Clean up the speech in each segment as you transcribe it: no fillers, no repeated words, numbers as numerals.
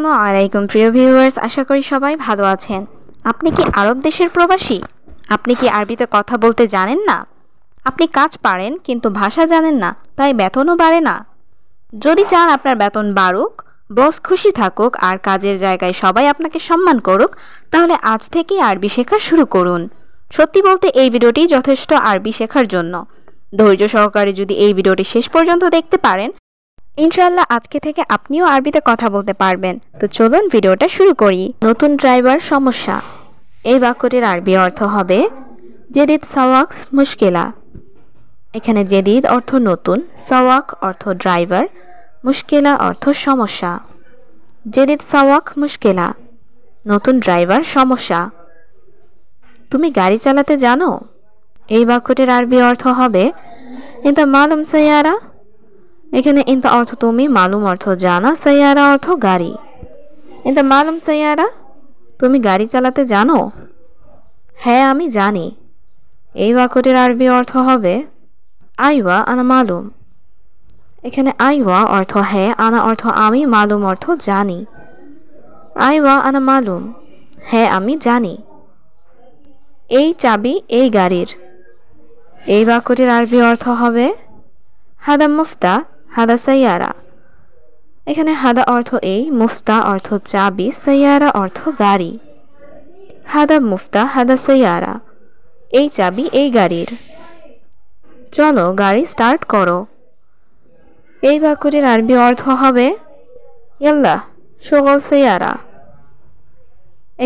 আসসালামু আলাইকুম প্রিয় ভিউয়ার্স, আশা করি সবাই ভালো আছেন। আপনি কি আরব দেশের প্রবাসী? আপনি কি আরবিতে কথা বলতে জানেন না? আপনি কাজ পারেন কিন্তু ভাষা জানেন না, তাই বেতনও বাড়ে না। যদি চান আপনার বেতন বাড়ুক, বস খুশি থাকুক আর কাজের জায়গায় সবাই আপনাকে সম্মান করুক, তাহলে আজ থেকেই আরবি শেখা শুরু করুন। সত্যি বলতে এই ভিডিওটি যথেষ্ট আরবি শেখার জন্য। ধৈর্য সহকারে যদি এই ভিডিওটি শেষ পর্যন্ত দেখতে পারেন, ইনশাআল্লাহ আজকে থেকে আপনিও আরবিতে কথা বলতে পারবেন। তো চলুন ভিডিওটা শুরু করি। নতুন ড্রাইভার সমস্যা। এই বাক্যটির আরবি অর্থ হবে জেদিদ সাওয়াক্স মুশকিলা। এখানে জেদিদ অর্থ নতুন, সাওয়াক অর্থ ড্রাইভার, মুশকিলা অর্থ সমস্যা। জেদিদ সাওয়াক মুশকিলা, নতুন ড্রাইভার সমস্যা। তুমি গাড়ি চালাতে জানো? এই বাক্যটির আরবি অর্থ হবে ইনতা মালুম সাইয়ারা। এখানে ইনতা অর্থ তুমি, মালুম অর্থ জানা, সাইয়ারা অর্থ গাড়ি। ইনতা মালুম সাইয়ারা, তুমি গাড়ি চালাতে জানো? হ্যাঁ, আমি জানি। এই বাক্যটির আরবি অর্থ হবে আইওয়া আনা মালুম। এখানে আইওয়া অর্থ হ্যাঁ, আনা অর্থ আমি, মালুম অর্থ জানি। আইওয়া আনা মালুম, হ্যাঁ আমি জানি। এই চাবি এই গাড়ির। এই বাক্যটির আরবি অর্থ হবে হাদা মুফতা হাদা সাইয়ারা। এখানে হাদা অর্থ এই, মুফতা অর্থ চাবি, সাইয়ারা অর্থ গাড়ি। হাদা মুফতা হাদা সাইয়ারা, এই চাবি এই গাড়ির। চলো গাড়ি স্টার্ট করো। এই বাক্যটির আরবি অর্থ হবে ইয়াল্লাহ শগল সাইয়ারা।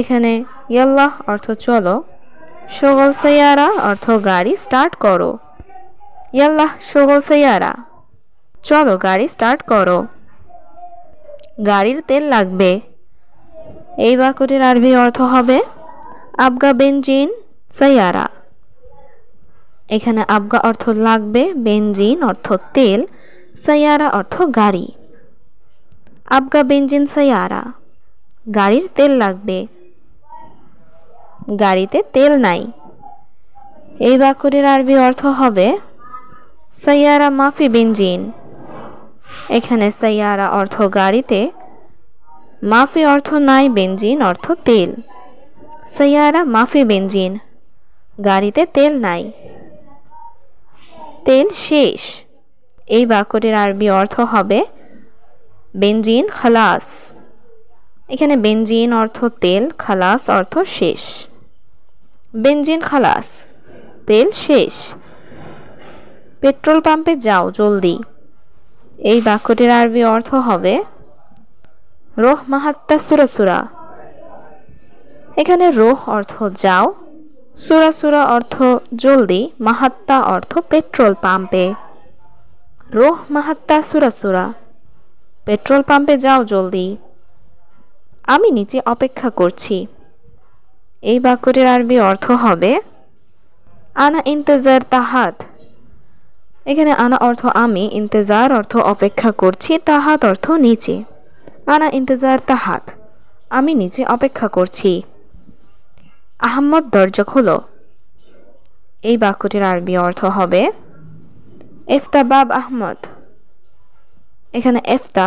এখানে ইয়াল্লাহ অর্থ চলো, শগল সাইয়ারা অর্থ গাড়ি স্টার্ট করো। ইয়াল্লাহ শগল সাইয়ারা, চলো গাড়ি স্টার্ট করো। গাড়ির তেল লাগবে। এই বাক্যটির আরবি অর্থ হবে আবগা বেনজিন সাইয়ারা। এখানে আবগা অর্থ লাগবে, বেনজিন অর্থ তেল, সাইয়ারা অর্থ গাড়ি। আবগা বেনজিন সাইয়ারা, গাড়ির তেল লাগবে। গাড়িতে তেল নাই। এই বাক্যটির আরবি অর্থ হবে সাইয়ারা মাফি বেনজিন। এখানে সাইয়ারা অর্থ গাড়িতে, মাফি অর্থ নাই, বেনজিন অর্থ তেল। সাইয়ারা মাফি বেনজিন, গাড়িতে তেল নাই। তেল শেষ। এই বাক্যটির আরবি অর্থ হবে বেনজিন খালাস। এখানে বেনজিন অর্থ তেল, খালাস অর্থ শেষ। বেনজিন খালাস, তেল শেষ। পেট্রোল পাম্পে যাও জলদি। এই বাক্যটির আরবি অর্থ হবে রোহ মাহাত্তা সুরা সুরা। এখানে রোহ অর্থ যাও, সুরা সুরা অর্থ জলদি, মাহাত্তা অর্থ পেট্রোল পাম্পে। রোহ মাহাত্তা সুরা সুরা, পেট্রোল পাম্পে যাও জলদি। আমি নিচে অপেক্ষা করছি। এই বাক্যটির আরবি অর্থ হবে আনা ইন্তজার তাহাত। এখানে আনা অর্থ আমি, ইন্তজার অর্থ অপেক্ষা করছি, তাহাত অর্থ নিচে। আনা ইন্তজার তাহাত, আমি নিচে অপেক্ষা করছি। আহম্মদ দরজা খোলো। এই বাক্যটির আরবি অর্থ হবে ইফতা বাব আহমদ। এখানে ইফতা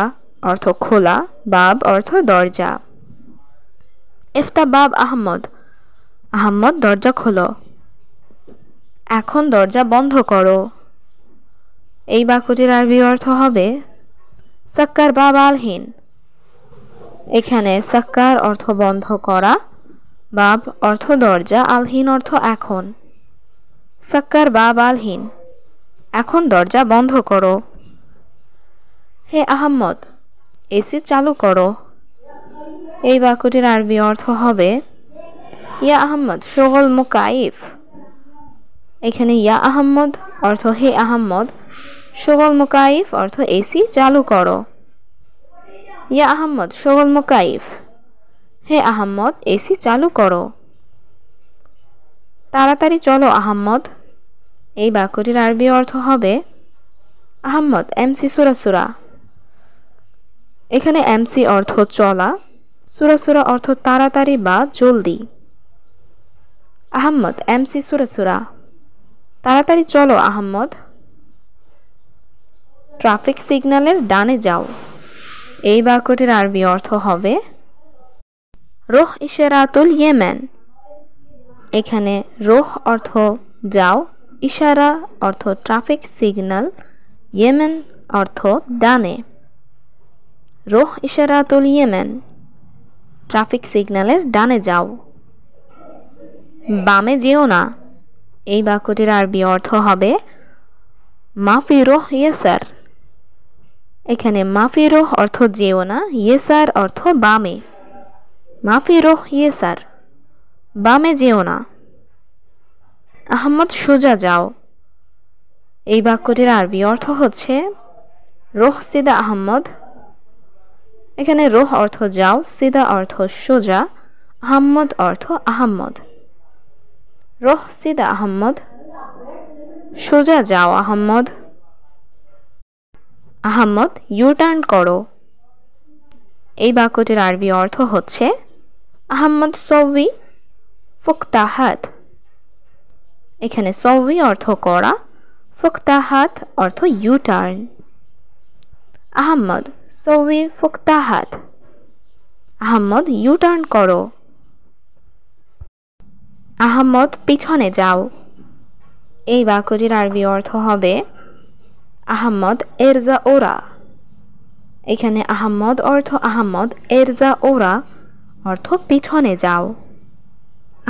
অর্থ খোলা, বাব অর্থ দরজা। ইফতা বাব আহমদ, আহম্মদ দরজা খোলো। এখন দরজা বন্ধ করো। এই বাক্যটির আরবি অর্থ হবে সাক্কার বাব আলহিন। এখানে সাক্কার অর্থ বন্ধ করা, বাব অর্থ দরজা, আলহিন অর্থ এখন। সাক্কার বাব আলহিন, এখন দরজা বন্ধ করো। হে আহম্মদ, এসি চালু করো। এই বাক্যটির আরবি অর্থ হবে ইয়া আহম্মদ শগল মুকাইফ। এখানে ইয়া আহম্মদ অর্থ হে আহম্মদ, শগল মুকাইফ অর্থ এসি চালু করো। ইয়া আহম্মদ শগল মুকাইফ, হে আহম্মদ এসি চালু করো। তাড়াতাড়ি চলো আহম্মদ। এই বাক্যটির আরবি অর্থ হবে আহম্মদ এমসি সুরা সুরা। এখানে এমসি অর্থ চলা, সুরা সুরা অর্থ তাড়াতাড়ি বা জলদি। আহম্মদ এমসি সুরা সুরা, তাড়াতাড়ি চলো আহম্মদ। ট্রাফিক সিগন্যালের ডানে যাও। এই বাক্যটির আরবি অর্থ হবে রোহ ইশারাতুল ইয়েমেন। এখানে রোহ অর্থ যাও, ইশারা অর্থ ট্রাফিক সিগন্যাল, ইয়েমেন অর্থ ডানে। রোহ ইশারাতুল ইয়েমেন, ট্রাফিক সিগন্যালের ডানে যাও। বামে যেও না। এই বাক্যটির আরবি অর্থ হবে মাফি রোহ ইয়েসার। এখানে মাফি রোহ অর্থ যেও না, ইয়েসার অর্থ বামে। মাফি রোহ ইয়েসার, বামে যেও না। আহমদ সোজা যাও। এই বাক্যটির আরবি অর্থ হচ্ছে রোহ সিদা আহমদ। এখানে রোহ অর্থ যাও, সিদা অর্থ সোজা, আহম্মদ অর্থ আহম্মদ। রোহ সিদা আহম্মদ, সোজা যাও আহম্মদ। আহম্মদ ইউ টার্ন করো। এই বাক্যটির আরবি অর্থ হচ্ছে আহম্মদ সৌবি ফুকতাহাত। এখানে সৌবি অর্থ করা, ফুকতাহাত অর্থ ইউ টার্ন। আহম্মদ সৌবি ফুকতাহাত, আহম্মদ ইউ টার্ন করো। আহম্মদ পিছনে যাও। এই বাক্যটির আরবি অর্থ হবে আহম্মদ এরজা ওরা। এখানে আহম্মদ অর্থ আহম্মদ, এরজা ওরা অর্থ পিছনে যাও।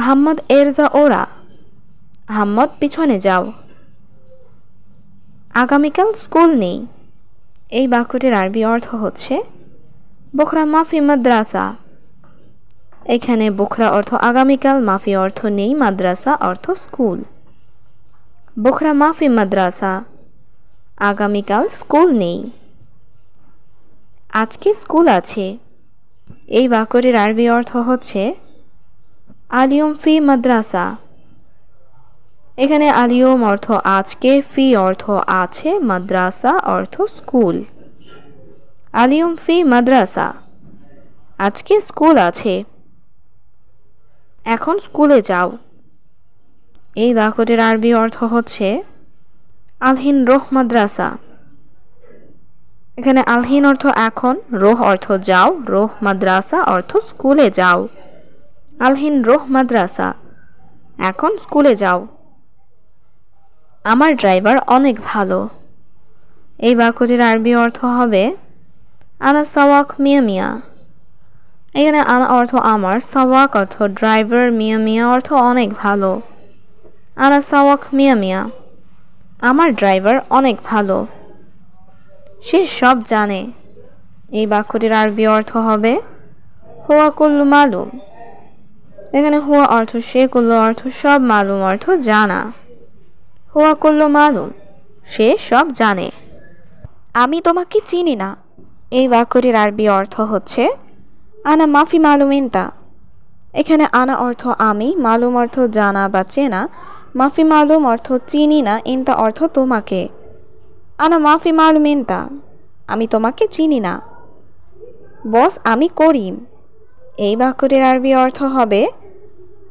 আহম্মদ এরজা ওরা, আহম্মদ পিছনে যাও। আগামীকাল স্কুল নেই। এই বাক্যটির আরবি অর্থ হচ্ছে বুখরা মাফি মাদ্রাসা। এখানে বুখরা অর্থ আগামীকাল, মাফি অর্থ নেই, মাদ্রাসা অর্থ স্কুল। বুখরা মাফি মাদ্রাসা, আগামীকাল স্কুল নেই। আজকে স্কুল আছে। এই বাক্যটির আরবি অর্থ হচ্ছে আলিয়ম ফি মাদ্রাসা। এখানে আলিয়ম অর্থ আজকে, ফি অর্থ আছে, মাদ্রাসা অর্থ স্কুল। আলিয়ম ফি মাদ্রাসা, আজকে স্কুল আছে। এখন স্কুলে যাও। এই বাক্যটির আরবি অর্থ হচ্ছে আলহিন রোহ মাদ্রাসা। এখানে আলহিন অর্থ এখন, রোহ অর্থ যাও, রোহ মাদ্রাসা অর্থ স্কুলে যাও। আলহিন রোহ মাদ্রাসা, এখন স্কুলে যাও। আমার ড্রাইভার অনেক ভালো। এই বাক্যটির আরবি অর্থ হবে আনা সাওয়াক মিয়া মিয়া। এখানে আনা অর্থ আমার, সাওয়াক অর্থ ড্রাইভার, মিয়া মিয়া অর্থ অনেক ভালো। আনা সাওয়াক মিয়া মিয়া, আমার ড্রাইভার অনেক ভালো। সে সব জানে। এই বাক্যটির আরবি অর্থ হবে হুয়া কুল্লু মালুম। এখানে হুয়া অর্থ সে, কুল্লু অর্থ সব, মালুম অর্থ জানা। হুয়া কুল্লু মালুম, সে সব জানে। আমি তোমাকে চিনি না। এই বাক্যটির আরবি অর্থ হচ্ছে আনা মাফি মালুম ইনতা। এখানে আনা অর্থ আমি, মালুম অর্থ জানা বা চেনা, মাফি মালুম অর্থ চিনি না, ইনতা অর্থ তোমাকে। আনা মাফি মালুম ইনতা, আমি তোমাকে চিনি না। বস আমি করিম। এই বাক্যটির আরবি অর্থ হবে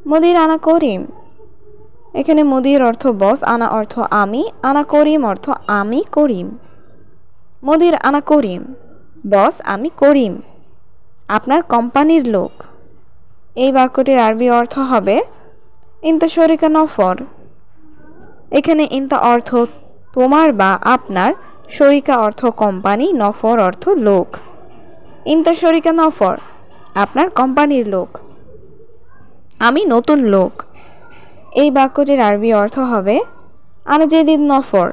মুদির আনা করিম। এখানে মুদির অর্থ বস, আনা অর্থ আমি, আনা করিম অর্থ আমি করিম। মুদির আনা করিম, বস আমি করিম, আপনার কোম্পানির লোক। এই বাক্যটির আরবি অর্থ হবে ইনতা শরিকা নফর। এখানে ইনতা অর্থ তোমার বা আপনার, শরিকা অর্থ কোম্পানি, নফর অর্থ লোক। ইনতা শরিকা নফর, আপনার কোম্পানির লোক। আমি নতুন লোক। এই বাক্যটির আরবি অর্থ হবে আনা জেদিদ নফর।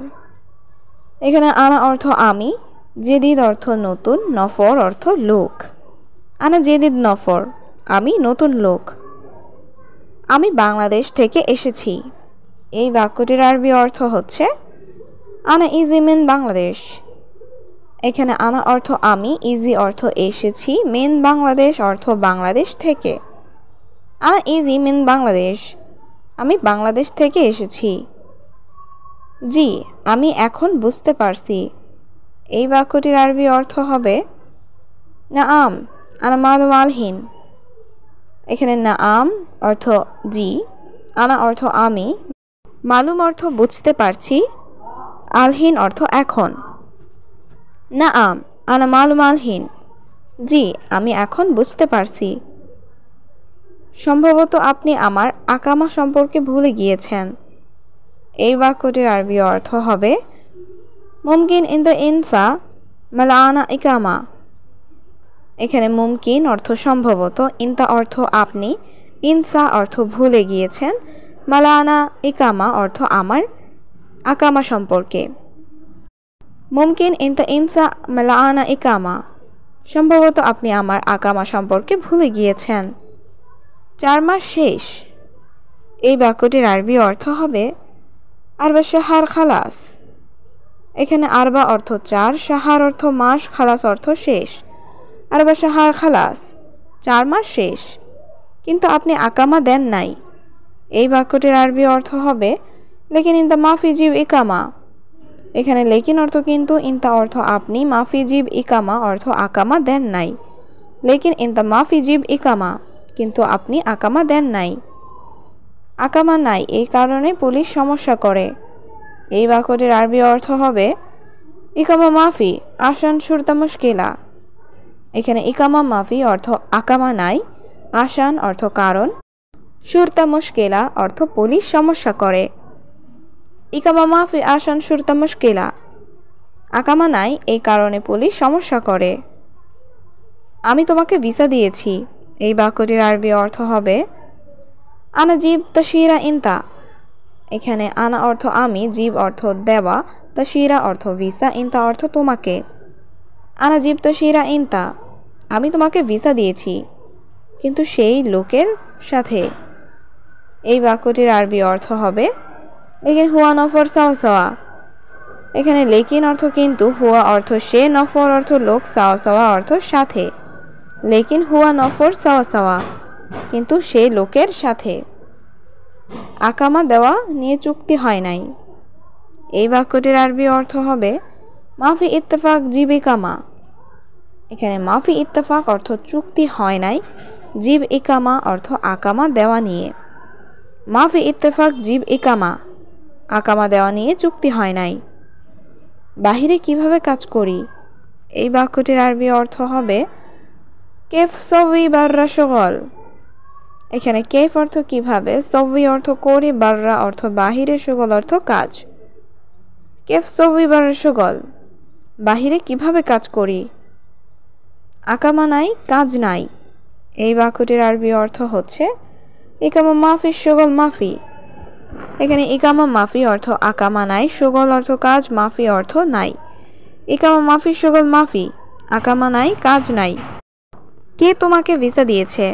এখানে আনা অর্থ আমি, জেদিদ অর্থ নতুন, নফর অর্থ লোক। আনা জেদিদ নফর, আমি নতুন লোক। আমি বাংলাদেশ থেকে এসেছি। এই বাক্যটির আরবি অর্থ হচ্ছে আনা ইজি মিন বাংলাদেশ। এখানে আনা অর্থ আমি, ইজি অর্থ এসেছি, মিন বাংলাদেশ অর্থ বাংলাদেশ থেকে। আনা ইজি মিন বাংলাদেশ, আমি বাংলাদেশ থেকে এসেছি। জি, আমি এখন বুঝতে পারছি। এই বাক্যটির আরবি অর্থ হবে নাআম আনা মালুম আলহিন। এখানে নাআম অর্থ জি, আনা অর্থ আমি, মালুম অর্থ বুঝতে পারছি, আলহিন অর্থ এখন। নাআম আনা মালুম আলহিন, জি, আমি এখন বুঝতে পারছি। সম্ভবত আপনি আমার আকামা সম্পর্কে ভুলে গিয়েছেন। এই বাক্যটির আরবি অর্থ হবে মুমকিন ইন দ্য ইনসা মালানা ইকামা। এখানে মুমকিন অর্থ সম্ভবত, ইনতা অর্থ আপনি, ইনসা অর্থ ভুলে গিয়েছেন, মালানা ইকামা অর্থ আমার আকামা সম্পর্কে। মুমকিন ইনতা ইনসা মালানা ইকামা, সম্ভবত আপনি আমার আকামা সম্পর্কে ভুলে গিয়েছেন। 4 মাস শেষ। এই বাক্যটির আরবি অর্থ হবে আরবা শাহার খালাস। এখানে আরবা অর্থ 4, শাহার অর্থ মাস, খালাস অর্থ শেষ। আরবা শাহার খালাস, 4 মাস শেষ, কিন্তু আপনি আকামা দেন নাই। এই বাক্যটির আরবি অর্থ হবে লেকিন ইনতা মাফি জিব ইকামা। এখানে লেকিন অর্থ কিন্তু, ইনতা অর্থ আপনি, মাফি জিব ইকামা অর্থ আকামা দেন নাই। লেকিন ইনতা মাফি জিব ইকামা, কিন্তু আপনি আকামা দেন নাই। আকামা নাই, এই কারণে পুলিশ সমস্যা করে। এই বাক্যটির আরবি অর্থ হবে ইকামা মাফি আসান শুরতা মুশকিলা। এখানে ইকামা মাফি অর্থ আকামা নাই, আসান অর্থ কারণ, শুরতা মুশকিলা অর্থ পুলিশ সমস্যা করে। ইকামা মাফি আসান শুরতা মুশকিলা, আকামা নাই এই কারণে পুলিশ সমস্যা করে। আমি তোমাকে ভিসা দিয়েছি। এই বাক্যটির আরবি অর্থ হবে আনা জিব তাশিরা ইনতা। এখানে আনা অর্থ আমি, জিব অর্থ দেওয়া, তাশিরা অর্থ ভিসা, ইনতা অর্থ তোমাকে। আনা জিব তাশিরা ইনতা, আমি তোমাকে ভিসা দিয়েছি, কিন্তু সেই লোকের সাথে। এই বাক্যটির আরবি অর্থ হবে লেকিন হুয়া নফর সাওয়া সাওয়া। এখানে লেকিন অর্থ কিন্তু, হুয়া অর্থ সে, নফর অর্থ লোক, সাওয়া সাওয়া অর্থ সাথে। লেকিন হুয়া নফর সাওয়া সাওয়া, কিন্তু সে লোকের সাথে। আকামা দেওয়া নিয়ে চুক্তি হয় নাই। এই বাক্যটির আরবি অর্থ হবে মাফি ইত্তেফাক জিব ইকামা। এখানে মাফি ইত্তেফাক অর্থ চুক্তি হয় নাই, জিব ইকামা অর্থ আকামা দেওয়া নিয়ে। মাফি ইত্তেফাক জিব ইকামা, আকামা দেওয়া নিয়ে চুক্তি হয় নাই। বাহিরে কিভাবে কাজ করি। এই বাক্যটির আরবি অর্থ হবে কেফ সবই বাররা শগল। এখানে কেফ অর্থ কিভাবে, সবই অর্থ করি, বাররা অর্থ বাহিরে, শগল অর্থ কাজ। কেফ সবই বাররা শগল, বাহিরে কিভাবে কাজ করি। আকামা নাই, কাজ নাই। এই বাক্যটির আরবি অর্থ হচ্ছে ইকামা মাফি শগল মাফি। এখানে ইকামা মাফি অর্থ আকামা নাই, শগল অর্থ কাজ, মাফি অর্থ নাই। ইকামা মাফি শগল মাফি, আকামা নাই, কাজ নাই। কে তোমাকে ভিসা দিয়েছে।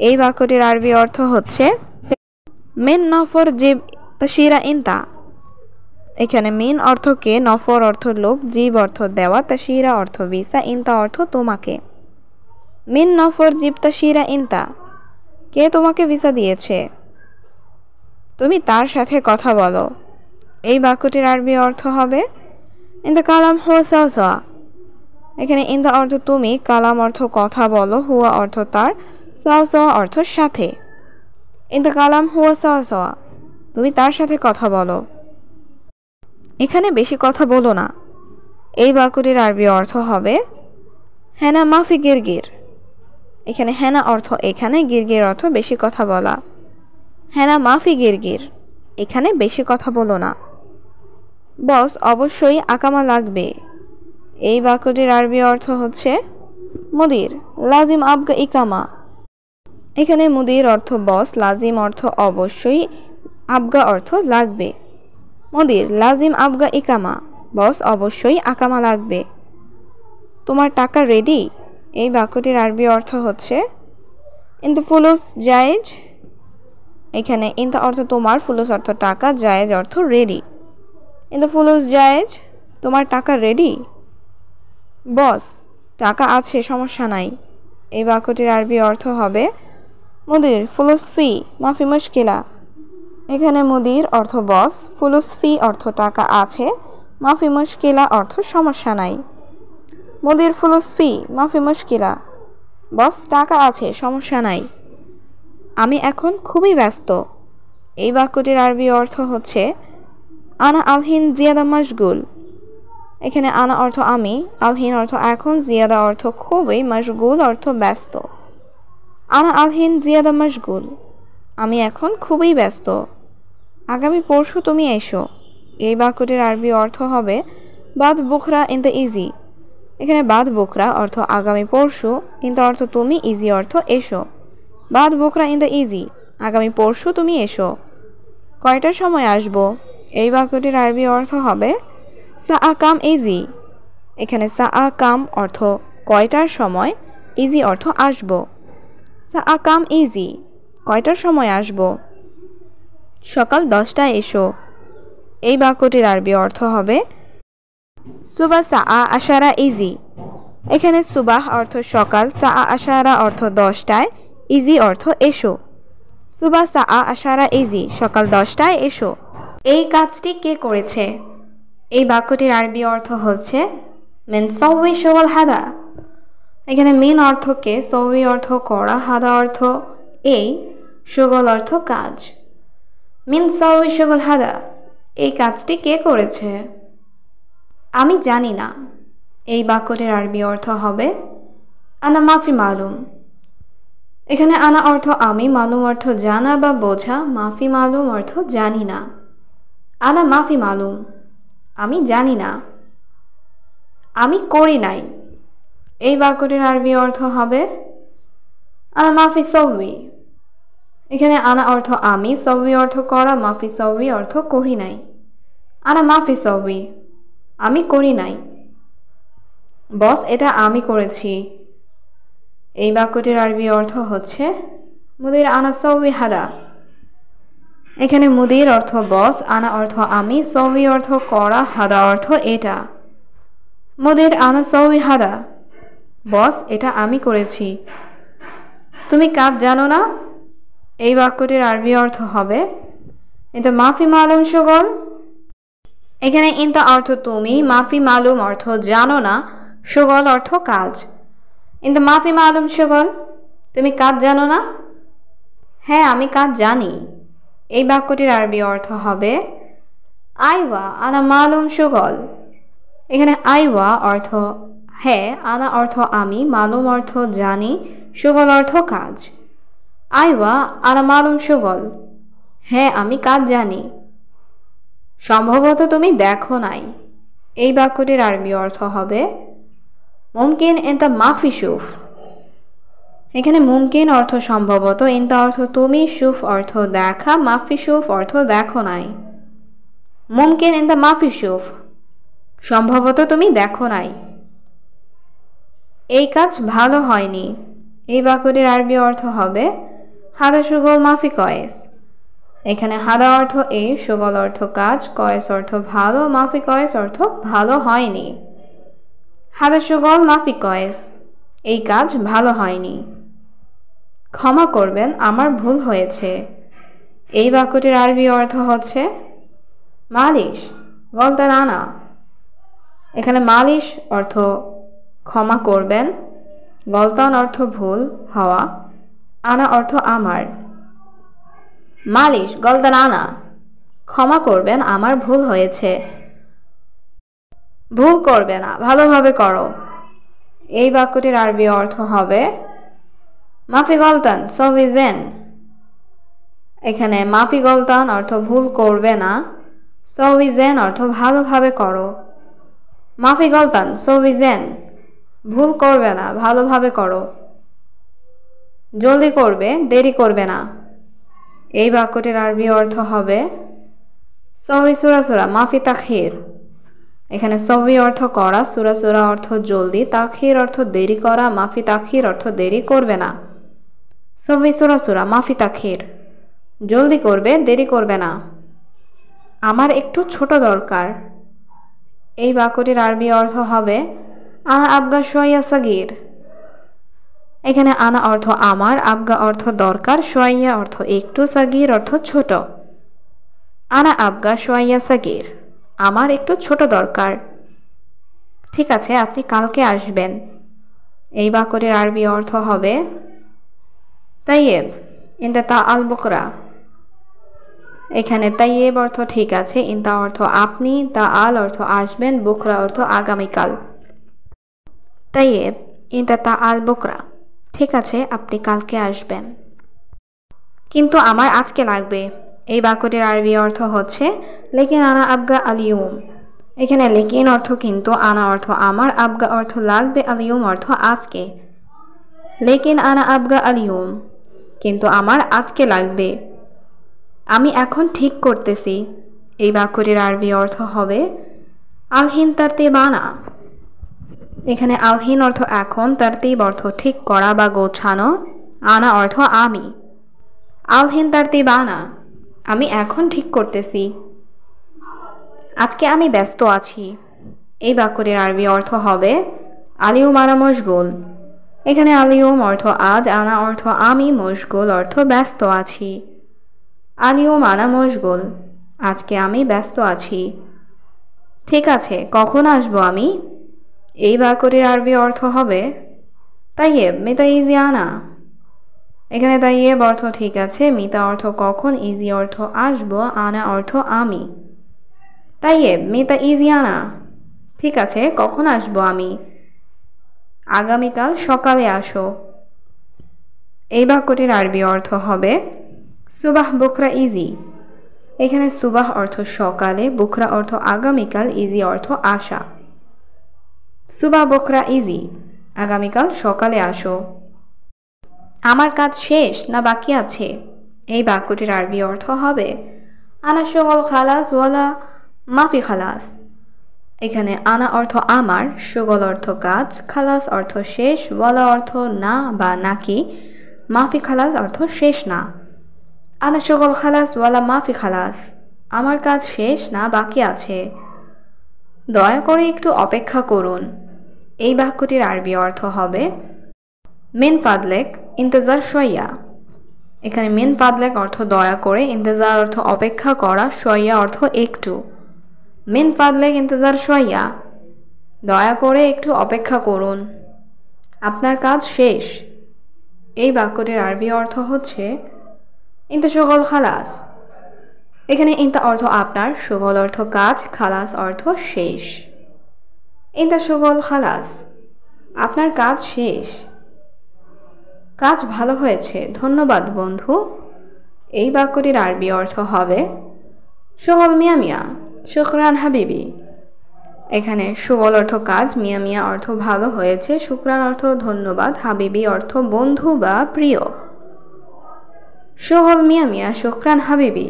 এই বাক্যটির আরবি অর্থ হচ্ছে মিন নফর জিব তাশিরা ইনতা। এখানে মিন অর্থ কে, নফর অর্থ লোক, জিব অর্থ দেওয়া, তাশিরা অর্থ ভিসা, ইনতা অর্থ তোমাকে। মিন নফর জিব তাশিরা ইনতা, কে তোমাকে ভিসা দিয়েছে। তুমি তার সাথে কথা বলো। এই বাক্যটির আরবি অর্থ হবে ইনতা কালাম হুয়া সাওয়া সাওয়া। এখানে ইনতা অর্থ তুমি, কালাম অর্থ কথা বলো, হুয়া অর্থ তার, সাওয়া সাওয়া অর্থ সাথে। ইনতা কালাম হুয়া সাওয়া সাওয়া, তুমি তার সাথে কথা বলো। এখানে বেশি কথা বলো না। এই বাক্যটির আরবি অর্থ হবে হেনা মাফি গিরগির। এখানে হেনা অর্থ এখানে, গিরগির অর্থ বেশি কথা বলা। হেনা মাফি গিরগির, এখানে বেশি কথা বলো না। বস, অবশ্যই আকামা লাগবে। এই বাক্যটির আরবি অর্থ হচ্ছে মুদির লাজিম আবগা ইকামা। এখানে মুদির অর্থ বস, লাজিম অর্থ অবশ্যই, আবগা অর্থ লাগবে। মুদির লাজিম আবগা ইকামা, বস অবশ্যই আকামা লাগবে। তোমার টাকা রেডি। এই বাক্যটির আরবি অর্থ হচ্ছে ইনতা ফুলুস জায়েজ। এখানে ইনতা অর্থ তোমার, ফুলুস অর্থ টাকা, জায়েজ অর্থ রেডি। ইনতা ফুলুস জায়েজ, তোমার টাকা রেডি। বস, টাকা আছে, সমস্যা নাই। এই বাক্যটির আরবি অর্থ হবে মুদির ফুলুস ফি মাফি মুশকিলা। এখানে মুদির অর্থ বস, ফুলুস ফি অর্থ টাকা আছে, মাফি মুশকিলা অর্থ সমস্যা নাই। মুদির ফুলুস ফি মাফি মুশকিলা, বস টাকা আছে, সমস্যা নাই। আমি এখন খুবই ব্যস্ত। এই বাক্যটির আরবি অর্থ হচ্ছে আনা আলহিন জিয়াদা মশগুল। এখানে আনা অর্থ আমি, আলহিন অর্থ এখন, জিয়াদা অর্থ খুবই, মশগুল অর্থ ব্যস্ত। আনা আলহিন জিয়াদা মশগুল, আমি এখন খুবই ব্যস্ত। আগামী পরশু তুমি এসো। এই বাক্যটির আরবি অর্থ হবে বাদ বুখরা ইন দ্য ইজি। এখানে বাদ বুখরা অর্থ আগামী পরশু, ইন দ্য অর্থ তুমি, ইজি অর্থ এসো। বাদ বুখরা ইন দ্য ইজি, আগামী পরশু তুমি এসো। কয়টার সময় আসবো? এই বাক্যটির আরবি অর্থ হবে সা কাম ইজি। এখানে সা কাম অর্থ কয়টার সময়, ইজি অর্থ আসবো। সা কাম ইজি, কয়টার সময় আসবো? সকাল 10টায় এসো। এই বাক্যটির আরবি অর্থ হবে সুবাহ সা আশারা ইজি। এখানে সুবাহ অর্থ সকাল, সা আশারা অর্থ 10টায়, ইজি অর্থ এসো। সুবাহ সা আশারা ইজি, সকাল 10টায় এসো। এই কাজটি কে করেছে? এই বাক্যটির আরবি অর্থ হচ্ছে মিন সাউই শুগল হাদা। এখানে মিন অর্থ কে, সৌই অর্থ করা, হাদা অর্থ এই, শুগল অর্থ কাজ। মিন সাউই শুগল হাদা, এই কাজটি কে করেছে? আমি জানি না। এই বাক্যটির আরবি অর্থ হবে আনা মাফি মালুম। এখানে আনা অর্থ আমি, মালুম অর্থ জানা বা বোঝা, মাফি মালুম অর্থ জানি না। আনা মাফি মালুম, আমি জানি না। আমি করি নাই। এই বাক্যটির আরবি অর্থ হবে আনা মাফি সৌই। এখানে আনা অর্থ আমি, সৌই অর্থ করা, মাফি সৌই অর্থ করি নাই। আনা মাফি সৌই, আমি করি নাই। বস, এটা আমি করেছি। এই বাক্যটির আরবি অর্থ হচ্ছে মুদির আনা সৌই হাদা। এখানে মুদির অর্থ বস, আনা অর্থ আমি, সৌই অর্থ করা, হাদা অর্থ এটা। মুদির আনা সৌই হাদা, বস, এটা আমি করেছি। তুমি কাজ জানো না? এই বাক্যটির আরবি অর্থ হবে এটা মাফি মালুম শুগল। এখানে ইনতা অর্থ তুমি, মাফি মালুম অর্থ জানো না, শুগল অর্থ কাজ। ইনতা মাফি মালুম শুগল, তুমি কাজ জানো না? হ্যাঁ, আমি কাজ জানি। এই বাক্যটির আরবি অর্থ হবে আইওয়া আনা মালুম শুগল। এখানে আইওয়া অর্থ হ্যাঁ, আনা অর্থ আমি, মালুম অর্থ জানি, শুগল অর্থ কাজ। আইওয়া আনা মালুম শুগল, হ্যাঁ, আমি কাজ জানি। সম্ভবত তুমি দেখো নাই। এই বাক্যটির আরবি অর্থ হবে মুমকিন এন্তা মাফি শুফ। এখানে মুমকিন অর্থ সম্ভবত, এন্তা অর্থ তুমি, শুফ অর্থ দেখা, মাফি শুফ অর্থ দেখো নাই। মুমকিন এন্তা মাফি শুফ, সম্ভবত তুমি দেখো নাই। এই কাজ ভালো হয়নি। এই বাক্যটির আরবি অর্থ হবে হাদা শুগল মাফি কয়েস। এখানে হাদা অর্থ এই, শুগল অর্থ কাজ, কয়েস অর্থ ভালো, মাফি কয়েস অর্থ ভালো হয়নি। হাদা শুগল মাফি কয়েস, এই কাজ ভালো হয়নি। ক্ষমা করবেন, আমার ভুল হয়েছে। এই বাক্যটির আরবি অর্থ হচ্ছে মালিশ গলতান আনা। এখানে মালিশ অর্থ ক্ষমা করবেন, গলতান অর্থ ভুল হওয়া, আনা অর্থ আমার। মালিশ গলতান আনা, ক্ষমা করবেন, আমার ভুল হয়েছে। ভুল করবে না, ভালোভাবে করো। এই বাক্যটির আরবি অর্থ হবে মাফি গলতান সবিজেন। এখানে মাফি গলতান অর্থ ভুল করবে না, সবিজেন অর্থ ভালোভাবে করো। মাফি গলতান সবিজেন, ভুল করবে না, ভালোভাবে করো। জলদি করবে, দেরি করবে না। এই বাক্যটির আরবি অর্থ হবে সবি সুরা মাফি তাখির। এখানে সবি অর্থ করা, সুরা অর্থ জলদি, তাখির অর্থ দেরি করা, মাফি তাখির অর্থ দেরি করবে না। সবি সুরা মাফি তাখির, জলদি করবে, দেরি করবে না। আমার একটু ছোট দরকার। এই বাক্যটির আরবি অর্থ হবে আনা আবগা শোয়া সাগির। এখানে আনা অর্থ আমার, আবগা অর্থ দরকার, শোয়া অর্থ একটু, সাগির অর্থ ছোট। আনা আবগা শোয়া সাগির, আমার একটু ছোট দরকার। ঠিক আছে, আপনি কালকে আসবেন। এই বাক্যটির আরবি অর্থ হবে তাইয়েব ইনতা তা আল বকরা। এখানে তাইয়েব অর্থ ঠিক আছে, ইনতা অর্থ আপনি, তা আল অর্থ আসবেন, বুকরা অর্থ আগামীকাল। তাইয়েব ইনতা তা আল বুকরা, ঠিক আছে আপনি কালকে আসবেন। কিন্তু আমার আজকে লাগবে। এই বাক্যটির আরবি অর্থ হচ্ছে লেকিন আনা আবগা আলিয়ুম। এখানে লেকিন অর্থ কিন্তু, আনা অর্থ আমার, আবগা অর্থ লাগবে, আলিয়ুম অর্থ আজকে। লেকিন আনা আবগা আলিয়ুম, কিন্তু আমার আজকে লাগবে। আমি এখন ঠিক করতেছি। এই বাক্যটির আরবি অর্থ হবে আলহিন তারতিবানা। এখানে আলহিন অর্থ এখন, তারতিব অর্থ ঠিক করা বা গোছানো, আনা অর্থ আমি। আলহিন তারতিবানা, আমি এখন ঠিক করতেছি। আজকে আমি ব্যস্ত আছি। এই বাক্যটির আরবি অর্থ হবে আলিউম আনা মশগুল। এখানে আলিউম অর্থ আজ, আনা অর্থ আমি, মশগুল অর্থ ব্যস্ত আছি। আলিউম আনা মশগুল, আজকে আমি ব্যস্ত আছি। ঠিক আছে কখন আসবো আমি? এই বাক্যটির আরবি অর্থ হবে তাইয়েব মিতা ইজি আনা। এখানে তাইয়েব অর্থ ঠিক আছে, মিতা অর্থ কখন, ইজি অর্থ আসবো, আনা অর্থ আমি। তাইয়েব মিতা ইজি আনা, ঠিক আছে কখন আসবো আমি? আগামীকাল সকালে আসো। এই বাক্যটির আরবি অর্থ হবে সুবাহ বুকরা ইজি। এখানে সুবাহ অর্থ সকালে, বুকরা অর্থ আগামীকাল, ইজি অর্থ আসা। সুবাহ বুকরা ইজি, আগামীকাল সকালে আসো। আমার কাজ শেষ না বাকি আছে? এই বাক্যটির আরবি অর্থ হবে আনা শুগল খালাস ওয়ালা মাফি খালাস। এখানে আনা অর্থ আমার, শুগল অর্থ কাজ, খালাস অর্থ শেষ, ওয়ালা অর্থ না বা নাকি, মাফি খালাস অর্থ শেষ না। আনা শুগল খালাস ওয়ালা মাফি খালাস, আমার কাজ শেষ না বাকি আছে। দয়া করে একটু অপেক্ষা করুন। এই বাক্যটির আরবি অর্থ হবে মিন ফাদলেক ইন্তজার শইয়া। এখানে মিন ফাদলেক অর্থ দয়া করে, ইন্তজার অর্থ অপেক্ষা করা, শইয়া অর্থ একটু। মিন ফাদলেক ইন্তজার শইয়া, দয়া করে একটু অপেক্ষা করুন। আপনার কাজ শেষ। এই বাক্যটির আরবি অর্থ হচ্ছে ইনতা শুগল খালাস। এখানে ইনতা অর্থ আপনার, শুগল অর্থ কাজ, খালাস অর্থ শেষ। ইনতা শুগল খালাস, আপনার কাজ শেষ। কাজ ভালো হয়েছে, ধন্যবাদ বন্ধু। এই বাক্যটির আরবি অর্থ হবে শুগল মিয়া মিয়া শুকরান হাবিবি। এখানে শুগল অর্থ কাজ, মিয়া মিয়া অর্থ ভালো হয়েছে, শুকরান অর্থ ধন্যবাদ, হাবিবি অর্থ বন্ধু বা প্রিয়। শুগল মিয়া মিয়া শুকরান হাবিবি,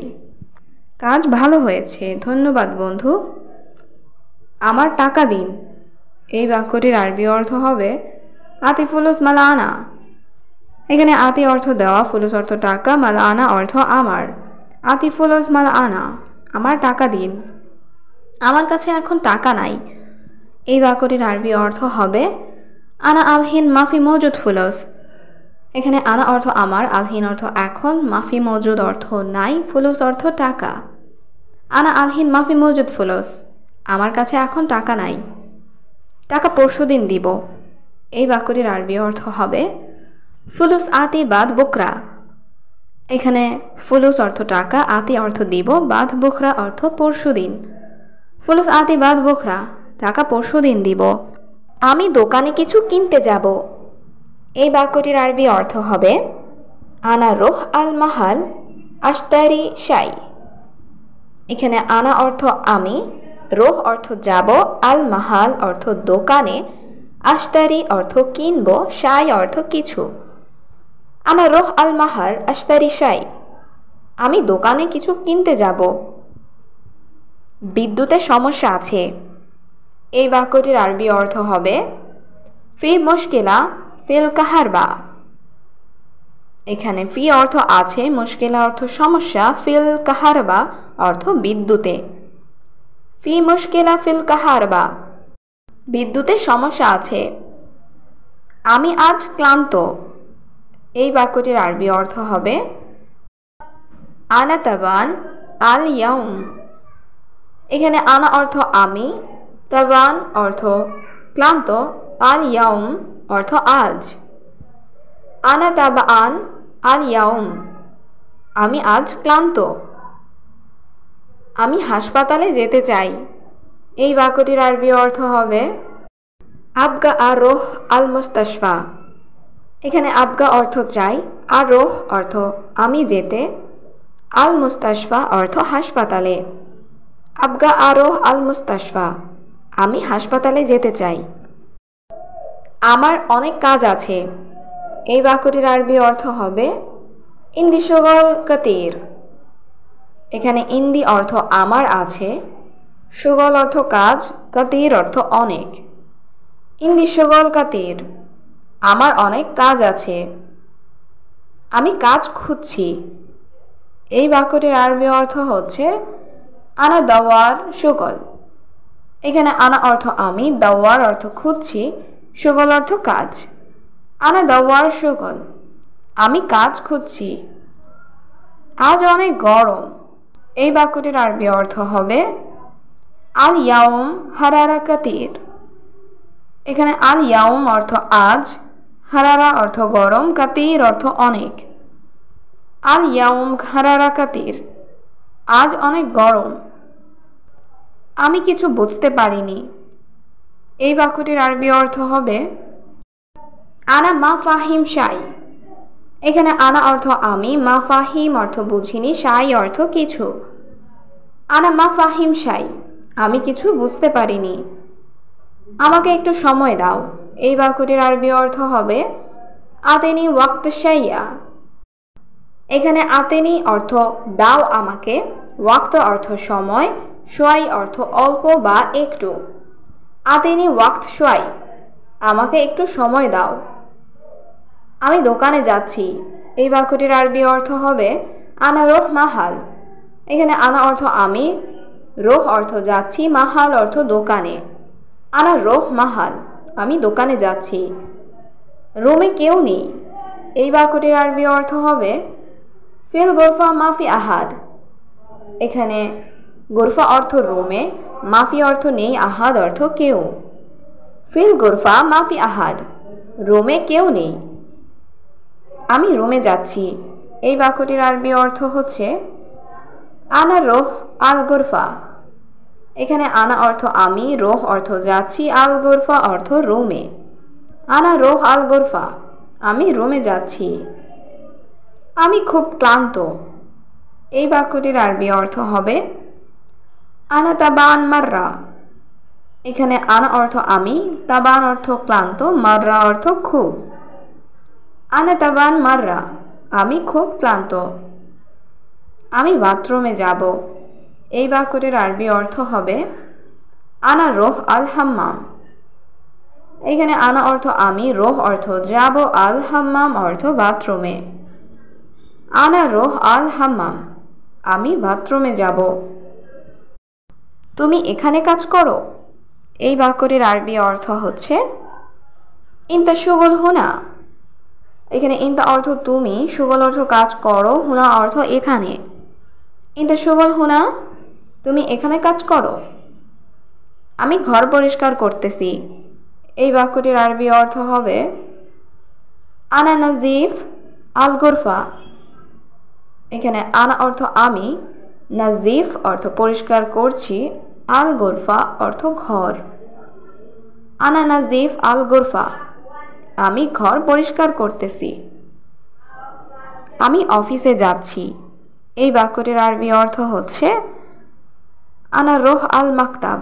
কাজ ভালো হয়েছে, ধন্যবাদ বন্ধু। আমার টাকা দিন। এই বাক্যটির আরবি অর্থ হবে আতি ফুলুস মালা আনা। এখানে আতি অর্থ দেওয়া, ফুলুস অর্থ টাকা, মালা আনা অর্থ আমার। আতি ফুলুস মালা আনা, আমার টাকা দিন। আমার কাছে এখন টাকা নাই। এই বাক্যটির আরবি অর্থ হবে আনা আলহিন মাফি মজুদ ফুলুস। এখানে আনা অর্থ আমার, আলহিন অর্থ এখন, মাফি মজুদ অর্থ নাই, ফুলুস অর্থ টাকা। আনা আলহিন মাফি মজুদ ফুলুস, আমার কাছে এখন টাকা নাই। টাকা পরশুদিন দিব। এই বাক্যটির আরবি অর্থ হবে ফুলুস আতি বাদ বুকরা। এখানে ফুলুস অর্থ টাকা, আতি অর্থ দিব, বাদ বুকরা অর্থ পরশুদিন। ফুলুস আতি বাদ বুকরা, টাকা পরশুদিন দিব। আমি দোকানে কিছু কিনতে যাব। এই বাক্যটির আরবি অর্থ হবে আনা রোহ আল মাহাল আশতারি শাই। এখানে আনা অর্থ আমি, রোহ অর্থ যাব, আল মাহাল অর্থ দোকানে, আশতারি অর্থ কিনব, শাই অর্থ কিছু। আনা রোহ আল মাহাল আশতারি শাই, আমি দোকানে কিছু কিনতে যাব। বিদ্যুতের সমস্যা আছে। এই বাক্যটির আরবি অর্থ হবে ফি মুশকিলা ফিল কাহারবা। এখানে ফি অর্থ আছে, মুশকিলা অর্থ সমস্যা, ফিল কাহারবা অর্থ বিদ্যুতে। ফি মুশকিলা ফিল কাহারবা, বিদ্যুতের সমস্যা আছে। আমি আজ ক্লান্ত। এই বাক্যটির আরবি অর্থ হবে আনা তাবান আল ইয়াউম। এখানে আনা অর্থ আমি, তাবান অর্থ ক্লান্ত, আল ইয়াউম অর্থ আজ। আনা তাবান আল ইয়াউম, আমি আজ ক্লান্ত। আমি হাসপাতালে যেতে চাই। এই বাক্যটির আরবি অর্থ হবে আবগা আরোহ আল মুস্তাশফা। এখানে আবগা অর্থ চাই, আরোহ অর্থ আমি যেতে, আল মুস্তাশফা অর্থ হাসপাতালে। আবগা আরোহ আল মুস্তাশফা, আমি হাসপাতালে যেতে চাই। আমার অনেক কাজ আছে। এই বাক্যটির আরবি অর্থ হবে ইন্দি শুগল কাতির। এখানে ইন্দি অর্থ আমার আছে, শুগল অর্থ কাজ, কাতির অর্থ অনেক। ইন্দি শুগল কাতির, আমার অনেক কাজ আছে। আমি কাজ খুঁজছি। এই বাক্যটির আরবি অর্থ হচ্ছে আনা দাওয়ার শুগল। এখানে আনা অর্থ আমি, দাওয়ার অর্থ খুঁজছি, শুগল অর্থ কাজ। আনা দাওয়ার শুগল, আমি কাজ খুঁজছি। আজ অনেক গরম। এই বাক্যটির আরবি অর্থ হবে আল ইয়াউম হারারা কাতির। এখানে আল ইয়াউম অর্থ আজ, হারারা অর্থ গরম, কাতির অর্থ অনেক। আল ইয়াউম হারারা কাতির, আজ অনেক গরম। আমি কিছু বুঝতে পারিনি। এই বাক্যটির আরবি অর্থ হবে আনা মা ফাহিম শাই। এখানে আনা অর্থ আমি, মা ফাহিম অর্থ বুঝিনি, শাই অর্থ কিছু। আনা মা ফাহিম শাই, আমি কিছু বুঝতে পারিনি। আমাকে একটু সময় দাও। এই বাক্যটির আরবি অর্থ হবে আতেনি ওয়াক্ত শাইয়া। এখানে আতেনি অর্থ দাও আমাকে, ওয়াক্ত অর্থ সময়, সোয়াই অর্থ অল্প বা একটু। আতেনি ওয়াক্ত সোয়াই, আমাকে একটু সময় দাও। আমি দোকানে যাচ্ছি। এই বাক্যটির আরবি অর্থ হবে আনা রোহ মাহাল। এখানে আনা অর্থ আমি, রোহ অর্থ যাচ্ছি, মাহাল অর্থ দোকানে। আনা রোহ মাহাল, আমি দোকানে যাচ্ছি। রুমে কেউ নেই। এই বাক্যটির আরবি অর্থ হবে ফিল গোরফা মাফি আহাদ। এখানে গোরফা অর্থ রুমে, মাফি অর্থ নেই, আহাদ অর্থ কেউ। ফিল গোরফা মাফি আহাদ, রুমে কেউ নেই। আমি রুমে যাচ্ছি। এই বাক্যটির আরবি অর্থ হচ্ছে আনা রোহ আল গোরফা। এখানে আনা অর্থ আমি, রোহ অর্থ যাচ্ছি, আল গোরফা অর্থ রুমে। আনা রোহ আল গোরফা, আমি রুমে যাচ্ছি। আমি খুব ক্লান্ত। এই বাক্যটির আরবি অর্থ হবে আনা তাবান মাররা। এখানে আনা অর্থ আমি, তাবান অর্থ ক্লান্ত, মাররা অর্থ খুব। আনা তাবান মাররা, আমি খুব ক্লান্ত। আমি বাথরুমে যাব। এই বাক্যটির আরবি অর্থ হবে আনা রোহ আল হাম্মাম। এখানে আনা অর্থ আমি, রোহ অর্থ যাব, আল হাম্মাম অর্থ বাথরুমে। আনা রোহ আল হাম্মাম, আমি বাথরুমে যাব। তুমি এখানে কাজ করো। এই বাক্যটির আরবি অর্থ হচ্ছে ইনতা শুগল হুনা। এখানে ইনতা অর্থ তুমি, শুগল অর্থ কাজ করো, হুনা অর্থ এখানে। ইনতা শুগল হুনা, তুমি এখানে কাজ করো। আমি ঘর পরিষ্কার করতেছি। এই বাক্যটির আরবি অর্থ হবে আনা নাজিফ আল গোরফা। এখানে আনা অর্থ আমি, নাজিফ অর্থ পরিষ্কার করছি, আল গোরফা অর্থ ঘর। আনা নাজিফ আল গোরফা, আমি ঘর পরিষ্কার করতেছি। আমি অফিসে যাচ্ছি। এই বাক্যটির আরবি অর্থ হচ্ছে আনা রোহ আল মাকতাব।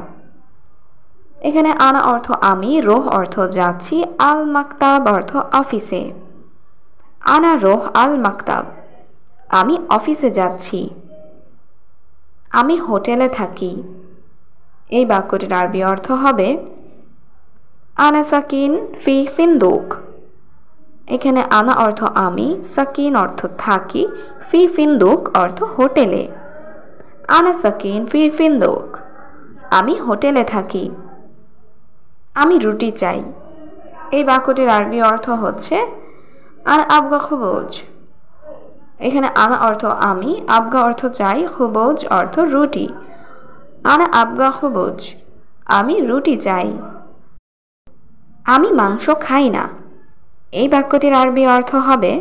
এখানে আনা অর্থ আমি, রোহ অর্থ যাচ্ছি, আল মাকতাব অর্থ অফিসে। আনা রোহ আল মাকতাব, আমি অফিসে যাচ্ছি। আমি হোটেলে থাকি। এই বাক্যটির আরবি অর্থ হবে আনা সাকিন ফি ফিন্দুক। এখানে আনা অর্থ আমি, সাকিন অর্থ থাকি, ফি ফিন্দুক অর্থ হোটেলে। আনা সাকিন ফি ফিন্দুক, আমি হোটেলে থাকি। আমি রুটি চাই। এই বাক্যটির আরবি অর্থ হচ্ছে আনা আবগা খুবুজ। এখানে আনা অর্থ আমি, আবগা অর্থ চাই, খুবুজ অর্থ রুটি। আনা আবগা খুবুজ, আমি রুটি চাই। আমি মাংস খাই না। এই বাক্যটির আরবি অর্থ হবে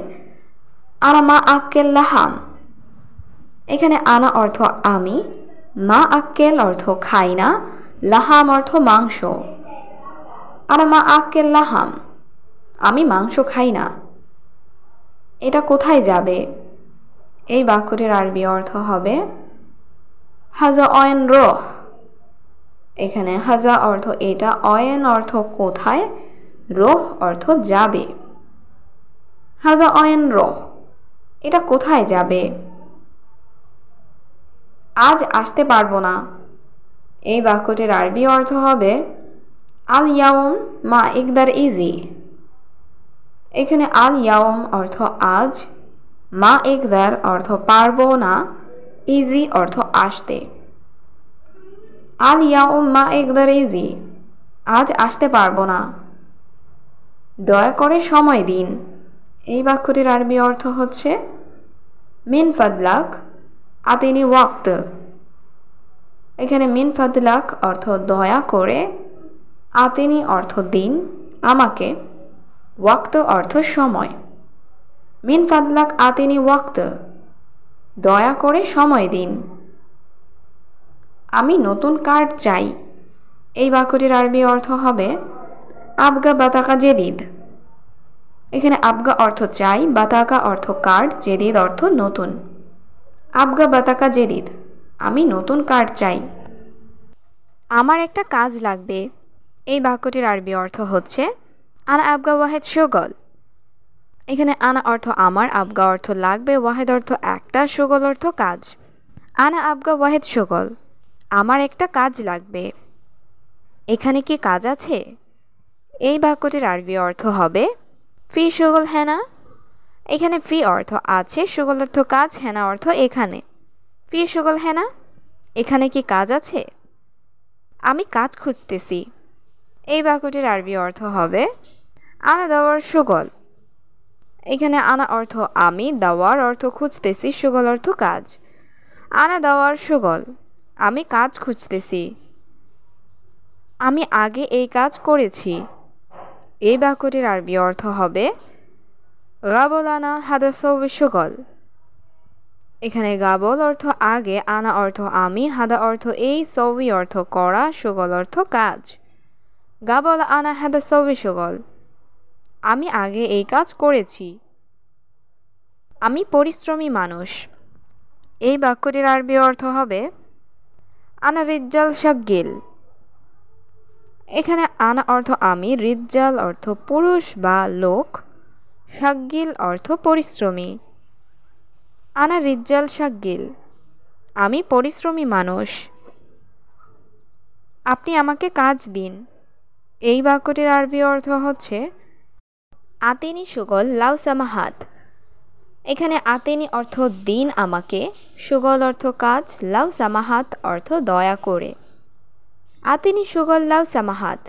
আনা মা আক্কেল লাহাম। এখানে আনা অর্থ আমি, মা আক্কেল অর্থ খাই না, লাহাম অর্থ মাংস। আনা মা আক্কেল লাহাম, আমি মাংস খাই না। এটা কোথায় যাবে? এই বাক্যটির আরবি অর্থ হবে হাজা অয়েন রোহ। এখানে হাজা অর্থ এটা, অয়েন অর্থ কোথায়, রোহ অর্থ যাবে। হাজা অয়েন রোহ, এটা কোথায় যাবে? আজ আসতে পারবো না। এই বাক্যটির আরবি অর্থ হবে আল ইয়াউম মা ইকদার ইজি। এখানে আল ইয়াউম অর্থ আজ, মা ইকদার অর্থ পারবো না, ইজি অর্থ আসতে। আল ইয়াউম মা ইকদার ইজি, আজ আসতে পারবো না। দয়া করে সময় দিন। এই বাক্যটির আরবি অর্থ হচ্ছে মিন ফাদলাক আতিনি ওয়াক্ত। এখানে মিন ফাদলাক অর্থ দয়া করে, আতিনি অর্থ দিন আমাকে, ওয়াক্ত অর্থ সময়। মিন ফাদলাক আতিনি ওয়াক্ত, দয়া করে সময় দিন। আমি নতুন কার্ড চাই। এই বাক্যটির আরবি অর্থ হবে আবগা বাতাকা জেদিদ। এখানে আবগা অর্থ চাই, বাতাকা অর্থ কার্ড, জেদিদ অর্থ নতুন। আবগা বাতাকা জেদিদ, আমি নতুন কার্ড চাই। আমার একটা কাজ লাগবে। এই বাক্যটির আরবি অর্থ হচ্ছে আনা আবগা ওয়াহেদ শোগল। এখানে আনা অর্থ আমার, আবগা অর্থ লাগবে, ওয়াহেদ অর্থ একটা, শোগল অর্থ কাজ। আনা আবগা ওয়াহেদ শোগল, আমার একটা কাজ লাগবে। এখানে কি কাজ আছে? এই বাক্যটির আরবি অর্থ হবে ফি শোগল হেনা। এখানে ফি অর্থ আছে, শোগল অর্থ কাজ, হেনা অর্থ এখানে। ফি শোগল হেনা, এখানে কি কাজ আছে? আমি কাজ খুঁজতেছি। এই বাক্যটির আরবি অর্থ হবে আনা দাওয়ার শোগল। এখানে আনা অর্থ আমি, দাওয়ার অর্থ খুঁজতেছি, শোগল অর্থ কাজ। আনা দাওয়ার শোগল, আমি কাজ খুঁজতেছি। আমি আগে এই কাজ করেছি। এই বাক্যটির আরবি অর্থ হবে গাবল আনা হাদা সৌবি শোগল। এখানে গাবল অর্থ আগে, আনা অর্থ আমি, হাদা অর্থ এই, সৌবি অর্থ করা, শোগল অর্থ কাজ। গাবল আনা হাদা সৌবি শোগল, আমি আগে এই কাজ করেছি। আমি পরিশ্রমী মানুষ। এই বাক্যটির আরবি অর্থ হবে আনা রিজ্জাল শাগিল। এখানে আনা অর্থ আমি, রিজ্জাল অর্থ পুরুষ বা লোক, শাগিল অর্থ পরিশ্রমী। আনা রিজ্জাল শাগিল, আমি পরিশ্রমী মানুষ। আপনি আমাকে কাজ দিন। এই বাক্যটির আরবি অর্থ হচ্ছে আতিনি সুগল লাউ সামাহাত। এখানে আতিনি অর্থ দিন আমাকে, সুগল অর্থ কাজ, লাউ সামাহাত অর্থ দয়া করে। আতিনি সুগল লাউ সামাহাত,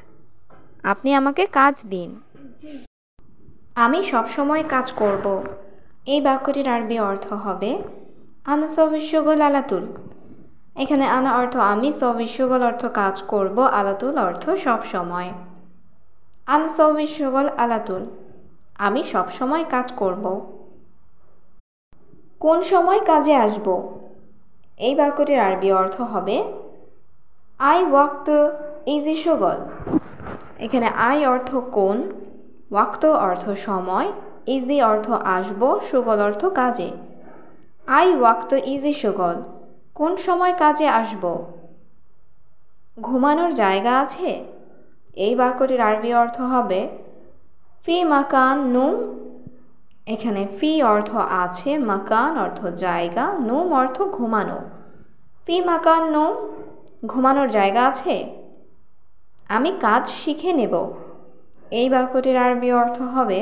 আপনি আমাকে কাজ দিন। আমি সবসময় কাজ করব। এই বাক্যটির আরবি অর্থ হবে আনা সবি সুগল আলাতুল। এখানে আনা অর্থ আমি, সবি সুগল অর্থ কাজ করব, আলাতুল অর্থ সব সময়। আনা সবি সুগল আলাতুল, আমি সব সময় কাজ করব। কোন সময় কাজে আসব? এই বাক্যটির আরবি অর্থ হবে আই ওয়াক্ত ইজি সুগল। এখানে আই অর্থ কোন, ওয়াক্ত অর্থ সময়, ইজি অর্থ আসব, সুগল অর্থ কাজে। আই ওয়াক্ত ইজি সুগল, কোন সময় কাজে আসব? ঘুমানোর জায়গা আছে? এই বাক্যটির আরবি অর্থ হবে ফি মাকান নুম। এখানে ফি অর্থ আছে, মাকান অর্থ জায়গা, নুম অর্থ ঘুমানো। ফি মাকান নুম, ঘুমানোর জায়গা আছে? আমি কাজ শিখে নেব। এই বাক্যটির আরবি অর্থ হবে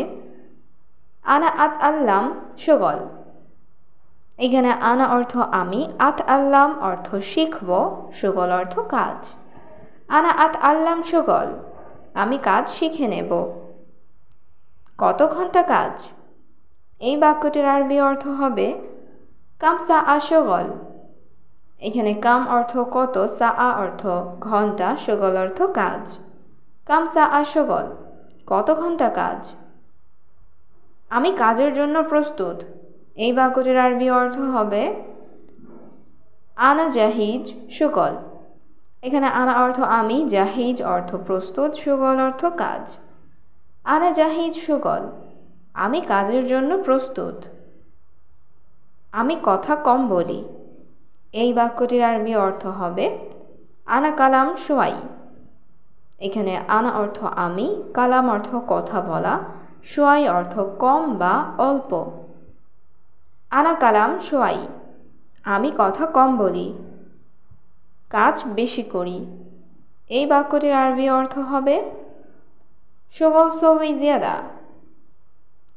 আনা আত আল্লাম সুগল। এখানে আনা অর্থ আমি, আত আল্লাম অর্থ শিখব, সুগল অর্থ কাজ। আনা আত আল্লাম সুগল, আমি কাজ শিখে নেব। কত ঘন্টা কাজ? এই বাক্যটির আরবি অর্থ হবে কাম সা আ সুগল। এখানে কাম অর্থ কত, সা আ অর্থ ঘন্টা, সুগল অর্থ কাজ। কাম সা আ সুগল, কত ঘন্টা কাজ? আমি কাজের জন্য প্রস্তুত। এই বাক্যটির আরবি অর্থ হবে আনা জাহিজ সুগল। এখানে আনা অর্থ আমি, জাহিজ অর্থ প্রস্তুত, সুগল অর্থ কাজ। আনা জাহিজ সুগল, আমি কাজের জন্য প্রস্তুত। আমি কথা কম বলি। এই বাক্যটির আরবি অর্থ হবে আনা কালাম শোয়াই। এখানে আনা অর্থ আমি, কালাম অর্থ কথা বলা, শোয়াই অর্থ কম বা অল্প। আনা কালাম শোয়াই, আমি কথা কম বলি। কাজ বেশি করি। এই বাক্যটির আরবি অর্থ হবে সুগল সৌই জিয়াদা।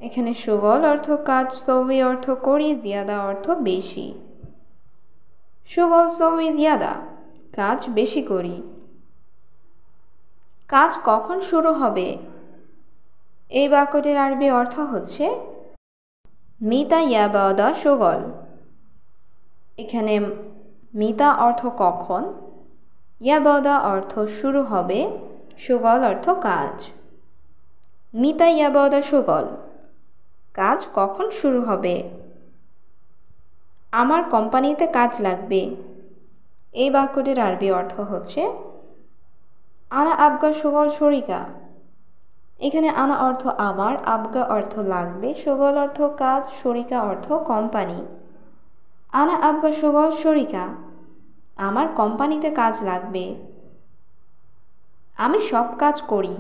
এখানে সুগল অর্থ কাজ, সৌই অর্থ করি, জিয়াদা অর্থ বেশি। সুগল সৌই জিয়াদা, কাজ বেশি করি। কাজ কখন শুরু হবে? এই বাক্যটির আরবি অর্থ হচ্ছে মিতা ইয়াবাদা সুগল। এখানে মিতা অর্থ কখন, ইয়াবাদা অর্থ শুরু হবে, সুগল অর্থ কাজ। মিতা ইয়াবাদা সুগল, কাজ কখন শুরু হবে? আমার কোম্পানিতে কাজ লাগবে। এই বাক্যটির আরবি অর্থ হচ্ছে আনা আবগা সুগল শরিকা। এখানে আনা অর্থ আমার, আবগা অর্থ লাগবে, সুগল অর্থ কাজ, শরিকা অর্থ কোম্পানি। আনা আবগা সুগল শরিকা, আমার কোম্পানিতে কাজ লাগবে। আমি সব কাজ করি।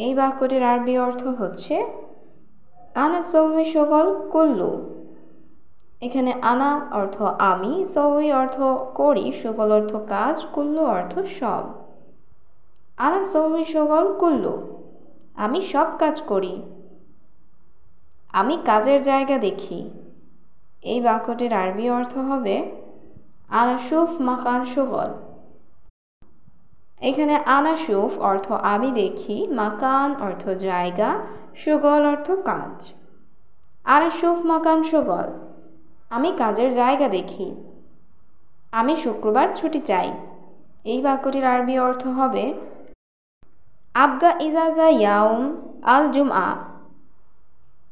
এই বাক্যটির আরবি অর্থ হচ্ছে আনা সৌই সুগল কুল্লু। এখানে আনা অর্থ আমি, সৌই অর্থ করি, সুগল অর্থ কাজ, কুল্লু অর্থ সব। আনা সৌই সুগল কুল্লু, আমি সব কাজ করি। আমি কাজের জায়গা দেখি। এই বাক্যটির আরবি অর্থ হবে আনা শুফ মাকান সুগল। এখানে আনা শুফ অর্থ আমি দেখি, মাকান অর্থ জায়গা, সুগল অর্থ কাজ। আনা শুফ মাকান সুগল, আমি কাজের জায়গা দেখি। আমি শুক্রবার ছুটি চাই। এই বাক্যটির আরবি অর্থ হবে আবগা ইজাজা ইয়াউম আল জুমআ।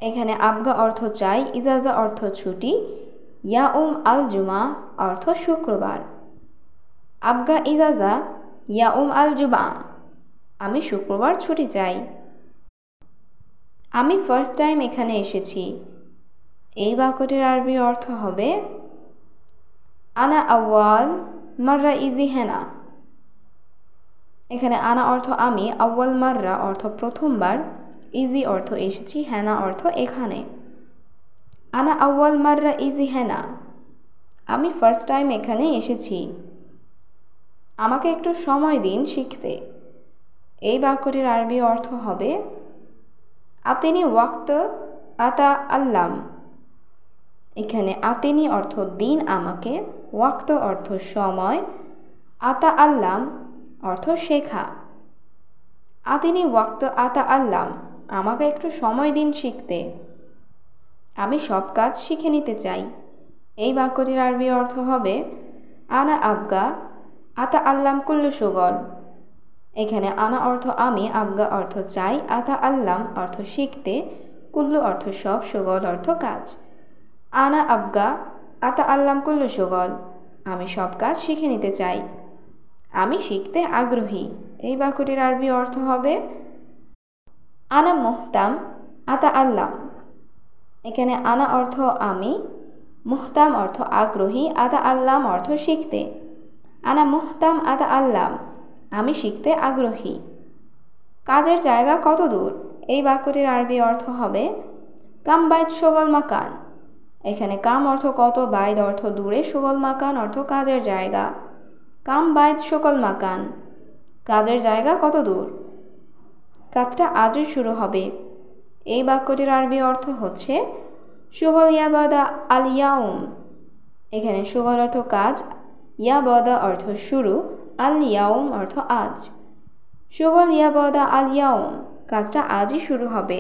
এখানে আবগা অর্থ চাই, ইজাজা অর্থ ছুটি, ইয়াউম আল জুমা অর্থ শুক্রবার। আবগা ইজাজা ইয়াউম আল জুমআ, আমি শুক্রবার ছুটি চাই। আমি ফার্স্ট টাইম এখানে এসেছি। এই বাক্যটির আরবি অর্থ হবে আনা আউয়াল মাররা ইজি হেনা। এখানে আনা অর্থ আমি, আউয়াল মাররা অর্থ প্রথমবার, ইজি অর্থ এসেছি, হেনা অর্থ এখানে। আনা আউয়াল মাররা ইজি হেনা, আমি ফার্স্ট টাইম এখানে এসেছি। আমাকে একটু সময় দিন শিখতে। এই বাক্যটির আরবি অর্থ হবে আতিনি ওয়াক্ত আতা আল্লাম। এখানে আতিনি অর্থ দিন আমাকে, ওয়াক্ত অর্থ সময়, আতা আল্লাম অর্থ শেখা। আতিনি ওয়াক্ত আতা আল্লাম, আমাকে একটু সময় দিন শিখতে। আমি সব কাজ শিখে নিতে চাই। এই বাক্যটির আরবি অর্থ হবে আনা আবগা আতা আল্লাম কুল্লু সুগল। এখানে আনা অর্থ আমি, আবগা অর্থ চাই, আতা আল্লাম অর্থ শিখতে, কুল্লু অর্থ সব, সুগল অর্থ কাজ। আনা আবগা আতা আল্লাম কুল্লু সুগল, আমি সব কাজ শিখে নিতে চাই। আমি শিখতে আগ্রহী। এই বাক্যটির আরবি অর্থ হবে আনা মুহতাম আতা আল্লাম। এখানে আনা অর্থ আমি, মুহতাম অর্থ আগ্রহী, আতা আল্লাম অর্থ শিখতে। আনা মুহতাম আতা আল্লাম, আমি শিখতে আগ্রহী। কাজের জায়গা কত দূর? এই বাক্যটির আরবি অর্থ হবে কাম বাইত সুগল মাকান। এখানে কাম অর্থ কত, বাইদ অর্থ দূরে, সুগল মাকান অর্থ কাজের জায়গা। কাম বাইত সুগল মাকান, কাজের জায়গা কত দূর? কাজটা আজই শুরু হবে। এই বাক্যটির আরবি অর্থ হচ্ছে সুগল ইয়াবাদা আল ইয়াউম। এখানে সুগল অর্থ কাজ, ইয়াবাদা অর্থ শুরু, আল ইয়াউম অর্থ আজ। সুগল ইয়াবাদা আল ইয়াউম, কাজটা আজই শুরু হবে।